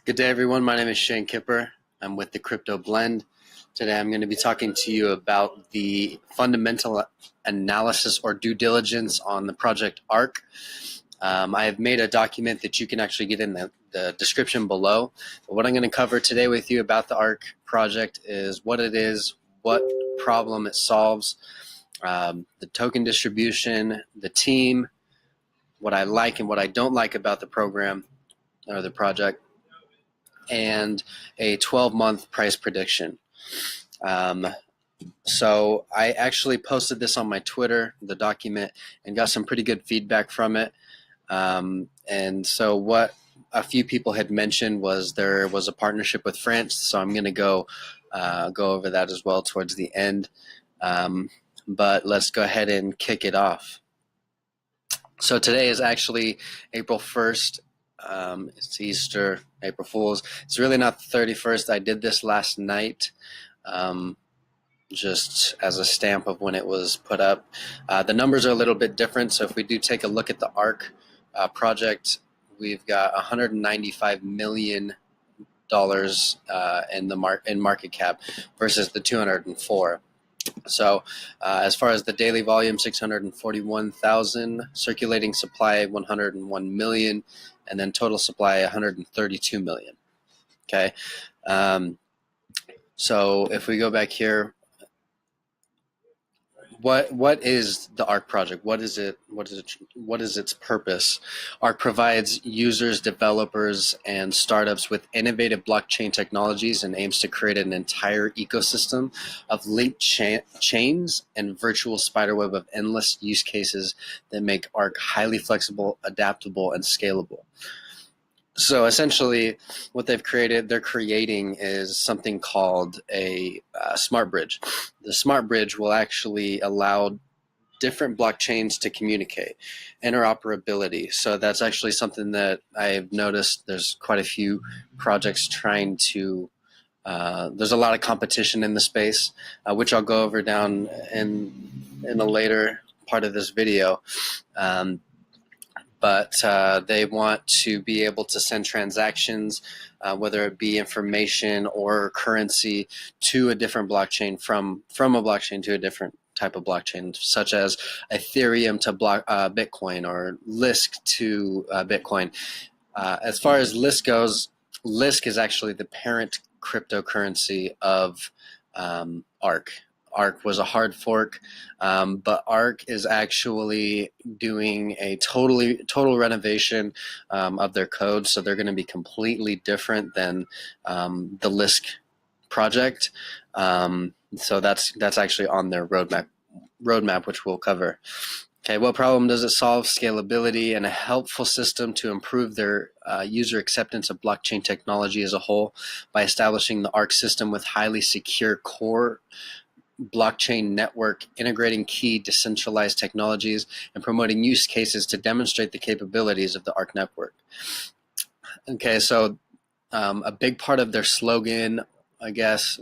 Good day, everyone. My name is Shane Kipper. I'm with the Crypto Blend. Today, I'm going to be talking to you about the fundamental analysis or due diligence on the project Ark. I have made a document that you can actually get in the description below. But what I'm going to cover today with you about the Ark project is what it is, what problem it solves, the token distribution, the team, what I like and what I don't like about the program or the project, and a 12-month price prediction. So I actually posted this on my Twitter, the document, and got some pretty good feedback from it. And so what a few people had mentioned was there was a partnership with France, so I'm going to go over that as well towards the end. But let's go ahead and kick it off. So today is actually April 1st. It's Easter, April Fool's. It's really not the 31st. I did this last night, just as a stamp of when it was put up. The numbers are a little bit different. So if we do take a look at the Ark project, we've got $195 million in market cap versus the 204. So as far as the daily volume, 641,000, circulating supply 101 million, and then total supply 132 million. Okay. So if we go back here, what is the Ark project? What is it? What is its purpose? Ark provides users, developers, and startups with innovative blockchain technologies and aims to create an entire ecosystem of linked chains and virtual spiderweb of endless use cases that make Ark highly flexible, adaptable, and scalable. So essentially, what they're creating is something called a smart bridge. The smart bridge will actually allow different blockchains to communicate, interoperability. So that's actually something that I've noticed. There's quite a few projects trying to. There's a lot of competition in the space, which I'll go over down in a later part of this video. But they want to be able to send transactions, whether it be information or currency, to a different blockchain from a blockchain to a different type of blockchain, such as Ethereum to Bitcoin or Lisk to Bitcoin. As far as Lisk goes, Lisk is actually the parent cryptocurrency of Ark. Ark was a hard fork, but Ark is actually doing a total renovation of their code, so they're going to be completely different than the Lisk project. So that's actually on their roadmap, which we'll cover. Okay, what problem does it solve? Scalability and a helpful system to improve their user acceptance of blockchain technology as a whole by establishing the Ark system with highly secure core blockchain network, integrating key decentralized technologies, and promoting use cases to demonstrate the capabilities of the Ark network. Okay, so a big part of their slogan, I guess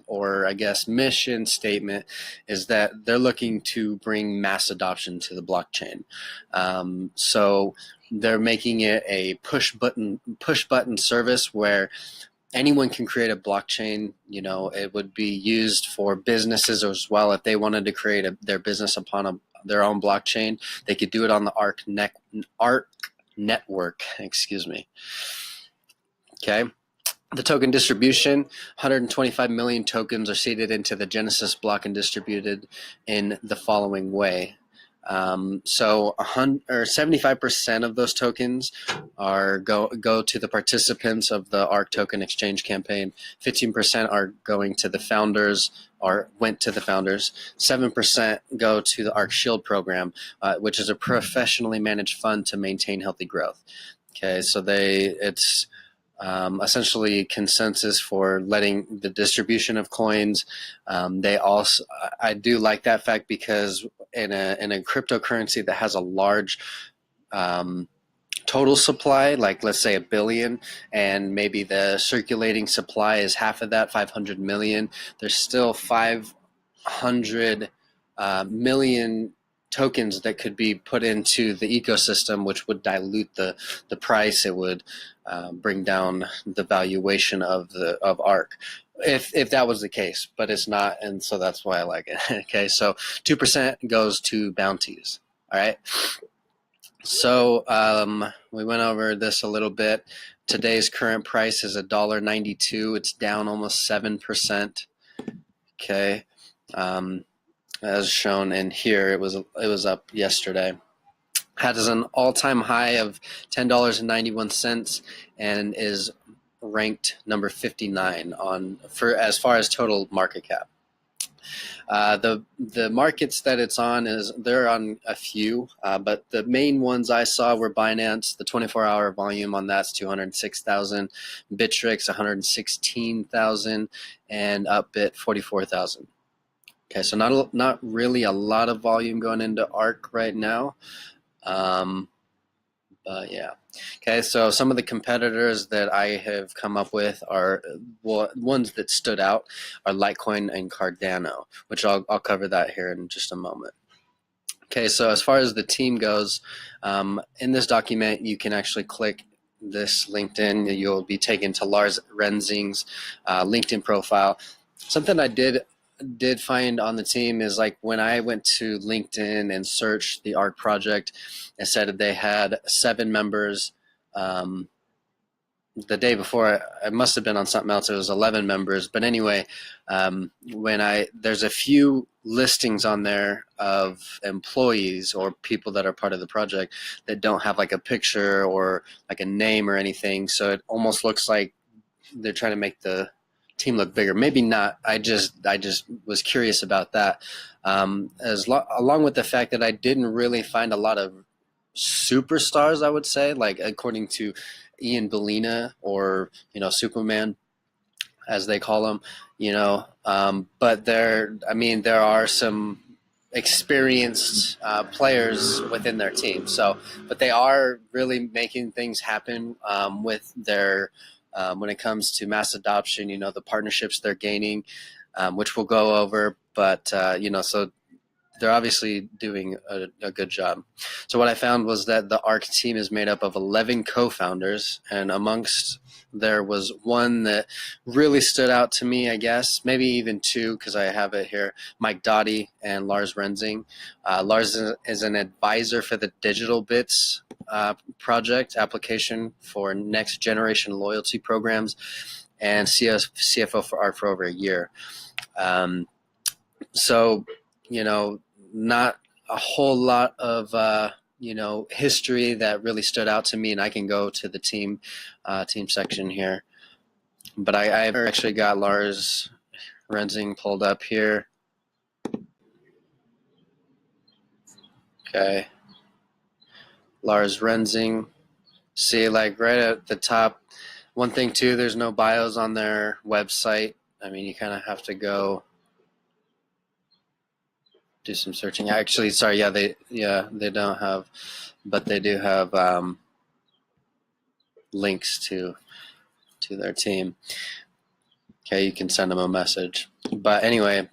mission statement is that they're looking to bring mass adoption to the blockchain. So they're making it a push button service where anyone can create a blockchain. You know, it would be used for businesses as well. If they wanted to create their business upon their own blockchain, they could do it on the Ark network. Excuse me. Okay. The token distribution, 125 million tokens are seeded into the Genesis block and distributed in the following way. So 75% of those tokens are go to the participants of the Ark token exchange campaign. 15% are going to the founders, or went to the founders. 7% go to the Ark Shield program, which is a professionally managed fund to maintain healthy growth. Okay, so it's essentially consensus for letting the distribution of coins. I do like that fact because in a cryptocurrency that has a large total supply, like let's say 1 billion, and maybe the circulating supply is half of that, 500 million, there's still 500 million tokens that could be put into the ecosystem, which would dilute the price. It would bring down the valuation of Ark, if that was the case, but it's not, and so that's why I like it. Okay, so 2% goes to bounties. All right. So we went over this a little bit. Today's current price is $1.92. It's down almost 7%. Okay, as shown in here, it was up yesterday. Had an all-time high of $10.91 and is ranked number 59 for as far as total market cap. The markets that it's on they're on a few, but the main ones I saw were Binance. The 24-hour volume on that's 206,000, Bittrex 116,000, and Upbit 44,000. Okay, so not really a lot of volume going into Ark right now. But yeah. Okay, so some of the competitors that I have come up with are ones that stood out are Litecoin and Cardano, which I'll cover that here in just a moment. Okay, so as far as the team goes, in this document you can actually click this LinkedIn. You'll be taken to Lars Renzing's LinkedIn profile. Something I did find on the team is, like, when I went to LinkedIn and searched the Ark project, it said that they had 7 members. The day before, I must have been on something else. It was 11 members. But anyway, there's a few listings on there of employees or people that are part of the project that don't have like a picture or like a name or anything. So it almost looks like they're trying to make the team look bigger. Maybe not. I just was curious about that. Along with the fact that I didn't really find a lot of superstars, I would say, like according to Ian Bellina, or Superman, as they call him. But there are some experienced players within their team. So, but they are really making things happen with their. When it comes to mass adoption, the partnerships they're gaining, which we'll go over, but, so they're obviously doing a good job. So what I found was that the Ark team is made up of 11 co-founders, and amongst there was one that really stood out to me, I guess, maybe even 2, because I have it here, Mike Doughty and Lars Renzing. Lars is an advisor for the Digital Bits project application for next generation loyalty programs, and CFO for Ark for over a year. So, not a whole lot of history that really stood out to me, and I can go to the team section here. But I've actually got Lars Renzing pulled up here. Okay. Lars Renzing. See, like right at the top, one thing too, there's no bios on their website. I mean, you kind of have to go do some searching. Actually, sorry, they don't have, but they do have links to their team. Okay, you can send them a message. But anyway,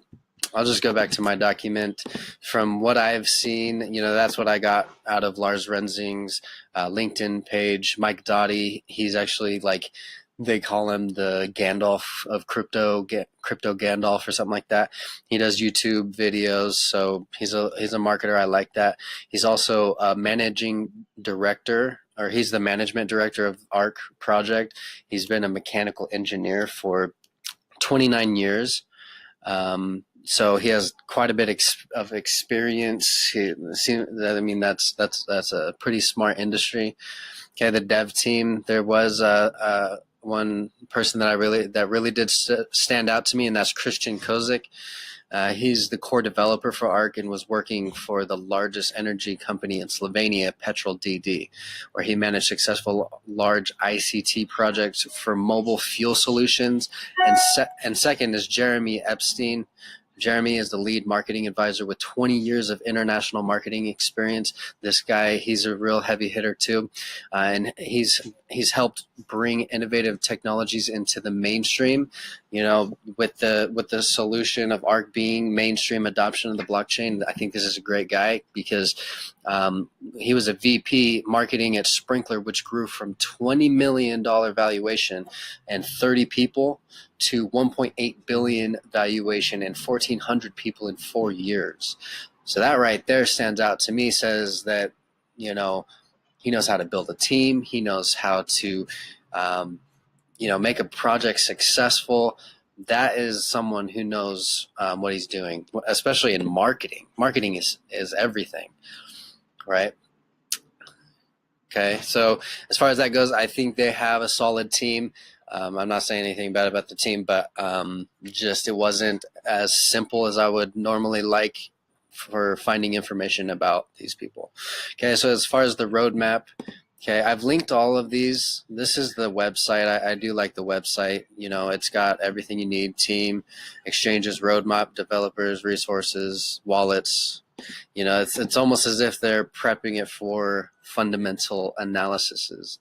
I'll just go back to my document. From what I've seen, that's what I got out of Lars Renzing's LinkedIn page. Mike Doughty, he's actually, like, they call him the Gandalf of crypto Gandalf or something like that. He does YouTube videos, so he's a marketer. I like that. He's also a managing director, or he's the management director of Ark Project. He's been a mechanical engineer for 29 years. So he has quite a bit of experience. That's a pretty smart industry. Okay, the dev team. There was one person that really did stand out to me, and that's Christian Kozik. He's the core developer for Ark and was working for the largest energy company in Slovenia, Petrol DD, where he managed successful large ICT projects for mobile fuel solutions. And second is Jeremy Epstein, Jeremy is the lead marketing advisor with 20 years of international marketing experience. This guy, he's a real heavy hitter too, and he's helped bring innovative technologies into the mainstream. You know, with the solution of Ark being mainstream adoption of the blockchain, I think this is a great guy because he was a VP marketing at Sprinkler, which grew from $20 million valuation and 30 people to 1.8 billion valuation and 1,400 people in 4 years. So that right there stands out to me, says that, you know, he knows how to build a team. He knows how to, make a project successful. That is someone who knows what he's doing, especially in marketing. Marketing is everything, right? Okay, so as far as that goes, I think they have a solid team. I'm not saying anything bad about the team, but just it wasn't as simple as I would normally like for finding information about these people. Okay, so as far as the roadmap, okay, I've linked all of these. This is the website. I do like the website. You know, it's got everything you need: team, exchanges, roadmap, developers, resources, wallets. You know, it's almost as if they're prepping it for fundamental analyses.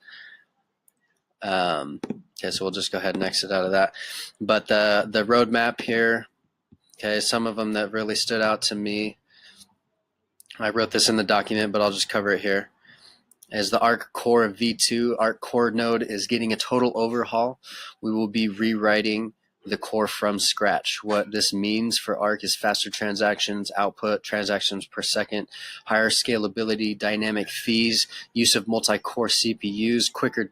Okay, so we'll just go ahead and exit out of that. But the roadmap here, okay, some of them that really stood out to me, I wrote this in the document, but I'll just cover it here, is the Ark Core V2. Ark Core node is getting a total overhaul. We will be rewriting the core from scratch. What this means for Ark is faster transactions, output, transactions per second, higher scalability, dynamic fees, use of multi-core CPUs, quicker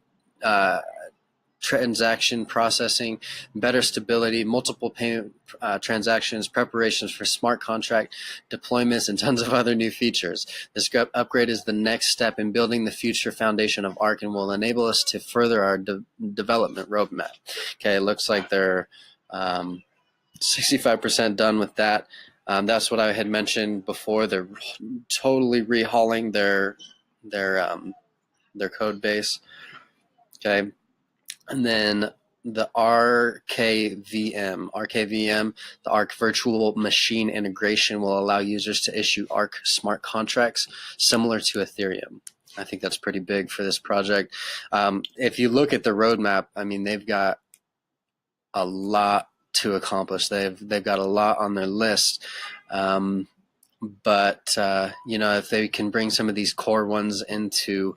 transaction processing, better stability, multiple payment transactions, preparations for smart contract deployments, and tons of other new features. This upgrade is the next step in building the future foundation of Ark and will enable us to further our development roadmap. Okay, it looks like they're 65% done with that. That's what I had mentioned before. They're totally rehauling their code base. Okay. And then the RKVM, the Ark Virtual Machine Integration, will allow users to issue Ark smart contracts similar to Ethereum. I think that's pretty big for this project. If you look at the roadmap, I mean, they've got a lot to accomplish. They've got a lot on their list. But if they can bring some of these core ones into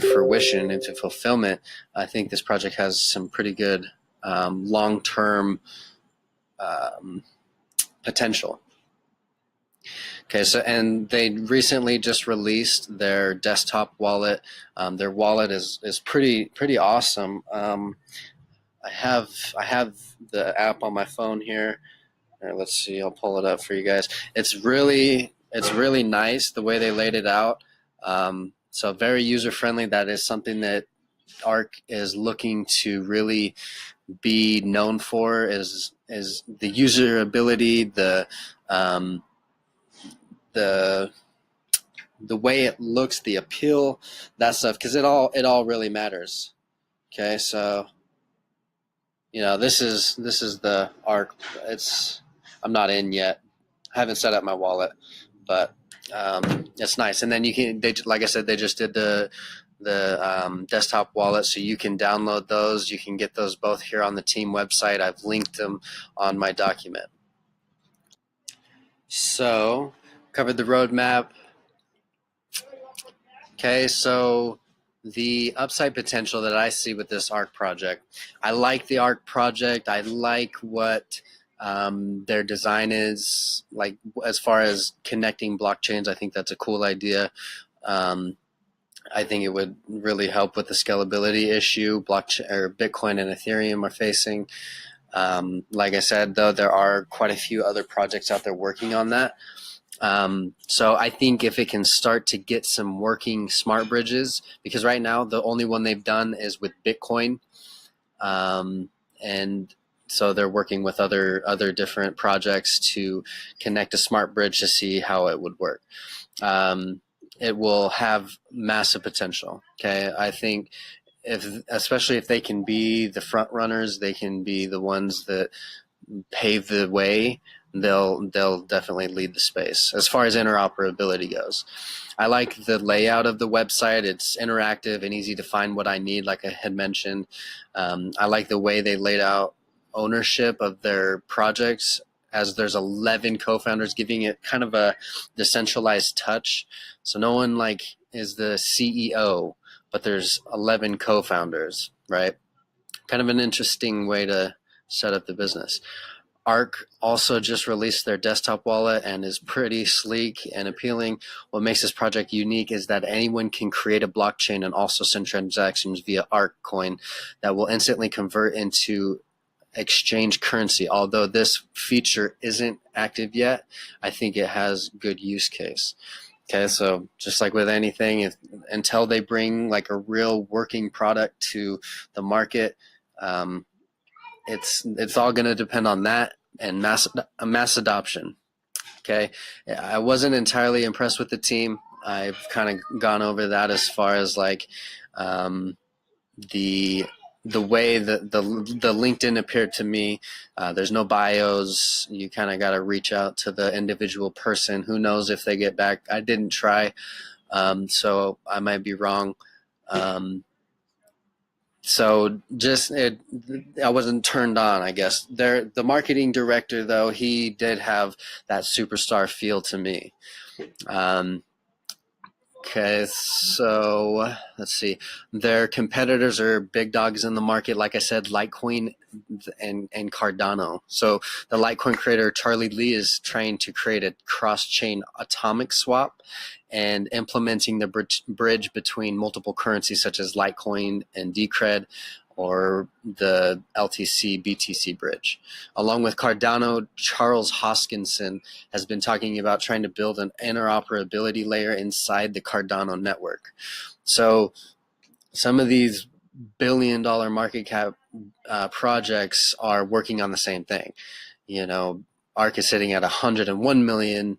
fruition, into fulfillment, I think this project has some pretty good long-term potential. Okay, so and they recently just released their desktop wallet. Their wallet is pretty awesome. I have the app on my phone here. All right, let's see. I'll pull it up for you guys. It's really nice the way they laid it out. So very user friendly. That is something that Ark is looking to really be known for, is the usability, the way it looks, the appeal, that stuff, because it all really matters. Okay, so this is the Ark. I'm not in yet. I haven't set up my wallet, but it's nice. And then like I said, they just did the desktop wallet, so you can download those. You can get those both here on the team website. I've linked them on my document. So, covered the roadmap. Okay, so the upside potential that I see with this Ark project. I like the Ark project. I like what their design is, like as far as connecting blockchains. I think that's a cool idea. I think it would really help with the scalability issue blockchain or Bitcoin and Ethereum are facing. Like I said, though, there are quite a few other projects out there working on that. So I think if it can start to get some working smart bridges, because right now the only one they've done is with Bitcoin, and so they're working with other different projects to connect a smart bridge to see how it would work. It will have massive potential. Okay, I think especially if they can be the front runners, they can be the ones that pave the way, they'll definitely lead the space as far as interoperability goes. I like the layout of the website. It's interactive and easy to find what I need, like I had mentioned. I like the way they laid out ownership of their projects, as there's 11 co-founders, giving it kind of a decentralized touch. So no one like is the CEO, but there's 11 co-founders, right? Kind of an interesting way to set up the business. Ark also just released their desktop wallet and is pretty sleek and appealing. What makes this project unique is that anyone can create a blockchain and also send transactions via Ark coin that will instantly convert into exchange currency. Although this feature isn't active yet, I think it has good use case. Okay, so just like with anything, until they bring like a real working product to the market, it's all going to depend on that and mass adoption. Okay, I wasn't entirely impressed with the team. I've kind of gone over that as far as like the way that the LinkedIn appeared to me. There's no bios. You kind of got to reach out to the individual person. Who knows if they get back? I didn't try, so I might be wrong. So just I wasn't turned on, I guess. The marketing director, though, he did have that superstar feel to me. Okay, so let's see. Their competitors are big dogs in the market, like I said, Litecoin and Cardano. So the Litecoin creator Charlie Lee is trying to create a cross-chain atomic swap and implementing the bridge between multiple currencies such as Litecoin and Decred, or the LTC BTC bridge. Along with Cardano, Charles Hoskinson has been talking about trying to build an interoperability layer inside the Cardano network. So some of these billion-dollar market cap projects are working on the same thing. You know, Ark is sitting at 101 million.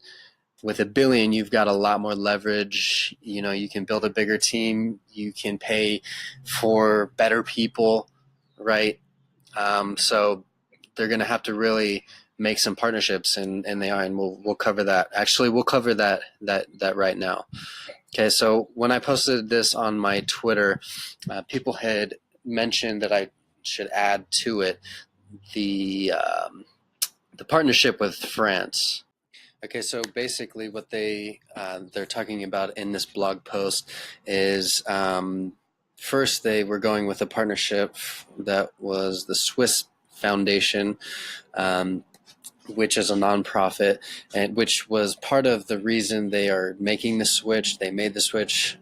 With $1 billion, you've got a lot more leverage. You know, you can build a bigger team. You can pay for better people, right? So they're going to have to really make some partnerships, and they are, and we'll cover that. Actually, we'll cover that right now. Okay, so when I posted this on my Twitter, people had mentioned that I should add to it the partnership with France. Okay, so basically what they're talking about in this blog post is first they were going with a partnership that was the Swiss Foundation, which is a nonprofit, and which was part of the reason they are making the switch. They made the switch.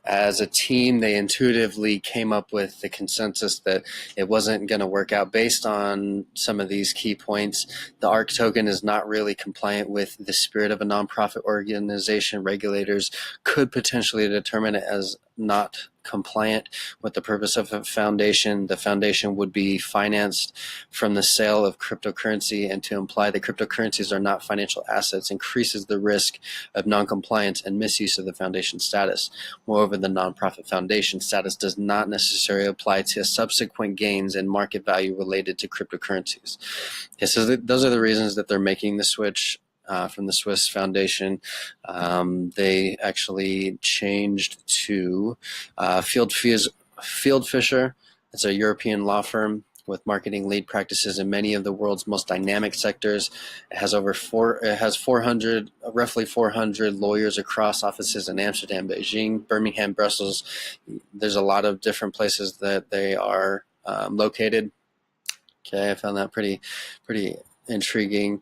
As a team, they intuitively came up with the consensus that it wasn't going to work out based on some of these key points. The ARK token is not really compliant with the spirit of a nonprofit organization. Regulators could potentially determine it as not compliant with the purpose of a foundation. The foundation would be financed from the sale of cryptocurrency, and to imply that cryptocurrencies are not financial assets increases the risk of non-compliance and misuse of the foundation status. Moreover, the nonprofit foundation status does not necessarily apply to subsequent gains in market value related to cryptocurrencies. Okay, so those are the reasons that they're making the switch from the Swiss Foundation. They actually changed to Field Fisher. It's a European law firm with marketing lead practices in many of the world's most dynamic sectors. It has roughly 400 lawyers across offices in Amsterdam, Beijing, Birmingham, Brussels. There's a lot of different places that they are located. Okay, I found that pretty intriguing.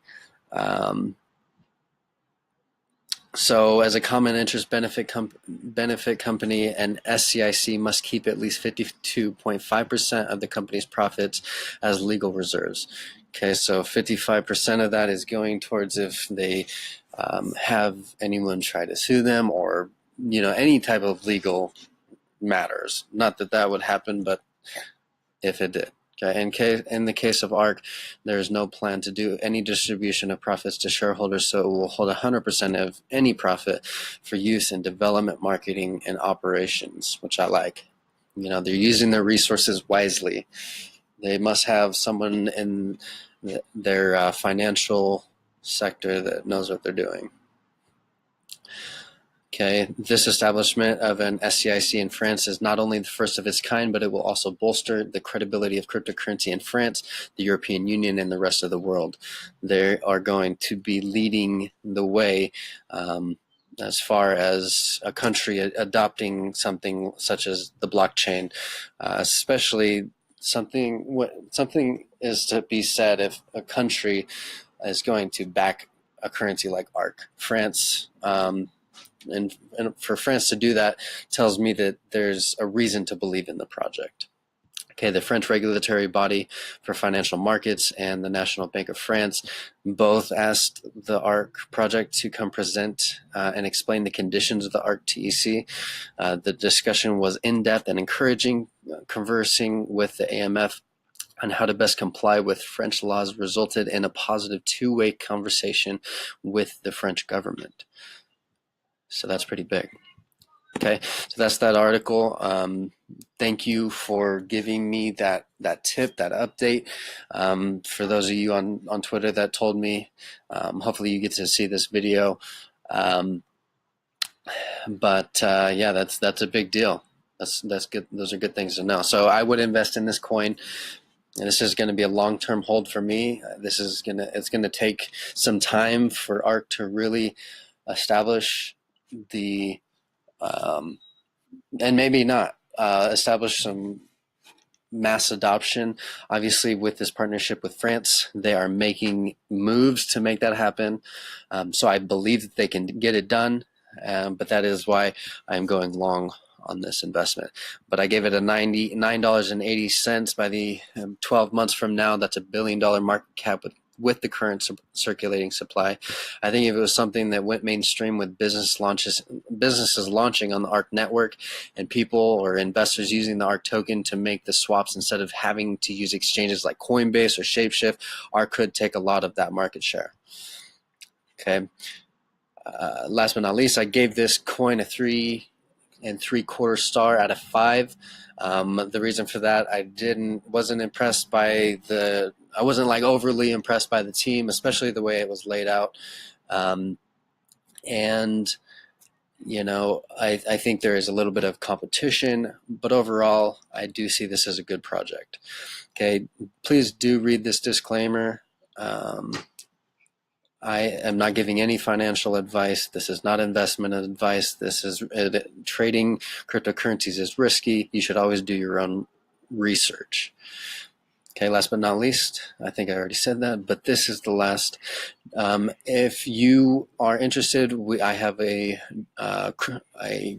So as a common interest benefit company, an SCIC must keep at least 52.5% of the company's profits as legal reserves. Okay, so 55% of that is going towards if they have anyone try to sue them, or any type of legal matters. Not that that would happen, but if it did. Okay. In the case of ARK, there is no plan to do any distribution of profits to shareholders, so it will hold 100% of any profit for use in development, marketing, and operations, which I like. They're using their resources wisely. They must have someone in their financial sector that knows what they're doing. Okay, this establishment of an SCIC in France is not only the first of its kind, but it will also bolster the credibility of cryptocurrency in France, the European Union, and the rest of the world. They are going to be leading the way as far as a country adopting something such as the blockchain, especially something is to be said if a country is going to back a currency like Ark. France, and for France to do that tells me that there's a reason to believe in the project. Okay, the French regulatory body for financial markets and the National Bank of France both asked the Ark project to come present and explain the conditions of the Ark TEC. The discussion was in-depth and encouraging. Conversing with the AMF on how to best comply with French laws resulted in a positive two-way conversation with the French government. So that's pretty big. Okay, so that's that article. Thank you for giving me that tip, that update. For those of you on Twitter that told me, hopefully you get to see this video. Yeah, that's a big deal. That's good. Those are good things to know. So I would invest in this coin. And this is going to be a long-term hold for me. It's going to take some time for Ark to really establish the and maybe not establish some mass adoption. Obviously, with this partnership with France, they are making moves to make that happen. So I believe that they can get it done, but that is why I'm going long on this investment. But I gave it a $99.80 by the 12 months from now. That's $1 billion market cap with the current circulating supply. I think if it was something that went mainstream with businesses launching on the Ark network and people or investors using the Ark token to make the swaps instead of having to use exchanges like Coinbase or Shapeshift, Ark could take a lot of that market share. Okay. Last but not least, I gave this coin a 3.75 star out of 5. The reason for that, I wasn't impressed by I wasn't like overly impressed by the team, especially the way it was laid out. And you know, I think there is a little bit of competition, but overall, I do see this as a good project. Okay, please do read this disclaimer. I am not giving any financial advice. This is not investment advice. This is trading cryptocurrencies is risky. You should always do your own research. Okay, last but not least, I think I already said that, but this is the last. If you are interested, I have a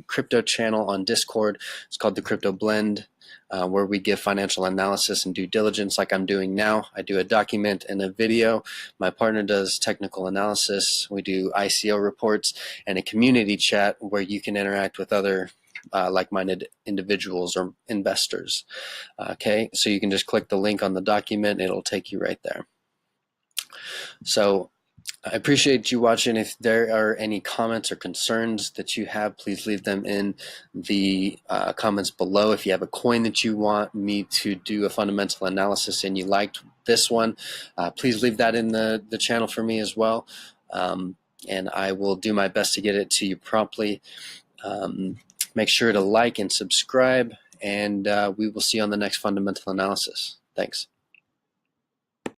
crypto channel on Discord. It's called the Crypto Blend, where we give financial analysis and due diligence like I'm doing now. I do a document and a video. My partner does technical analysis. We do ICO reports and a community chat where you can interact with other like-minded individuals or investors. Okay, so you can just click the link on the document. It'll take you right there. So I appreciate you watching. If there are any comments or concerns that you have, please leave them in the comments below. If you have a coin that you want me to do a fundamental analysis and you liked this one, please leave that in the channel for me as well. And I will do my best to get it to you promptly. Make sure to like and subscribe, and we will see you on the next fundamental analysis. Thanks.